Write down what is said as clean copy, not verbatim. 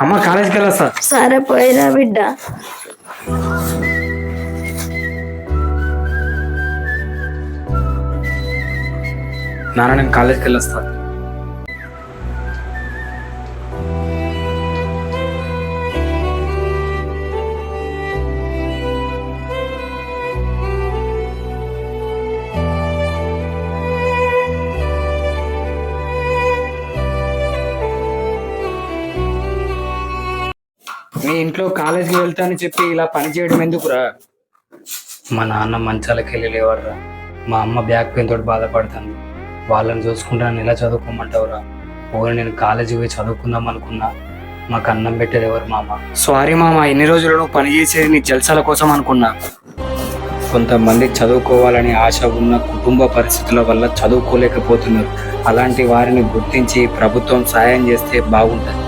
అమ్మ కాలేజీకి వెళ్ళొస్తా. సరే పోయిరా బిడ్డ. నాన్న నేను కాలేజీకి వెళ్ళొస్తా. మీ ఇంట్లో కాలేజీకి వెళ్తా అని చెప్పి ఇలా పని చేయడం ఎందుకురా? మా నాన్న మంచాలకి వెళ్ళి లేవర్రా. మా అమ్మ బ్యాక్ పెయిన్ తోటి బాధపడుతుంది. వాళ్ళని చూసుకుంటే నన్ను ఎలా చదువుకోమంటావురా? ఓన్లీ నేను కాలేజీకి పోయి చదువుకుందాం అనుకున్నా. మాకు అన్నం పెట్టేది ఎవరు మామ? సారీ మామ, ఎన్ని రోజులు నువ్వు పని చేసేది నీ జల్సాల కోసం అనుకున్నా. కొంతమంది చదువుకోవాలని ఆశ ఉన్న కుటుంబ పరిస్థితుల వల్ల చదువుకోలేకపోతున్నారు. అలాంటి వారిని గుర్తించి ప్రభుత్వం సాయం చేస్తే బాగుంటుంది.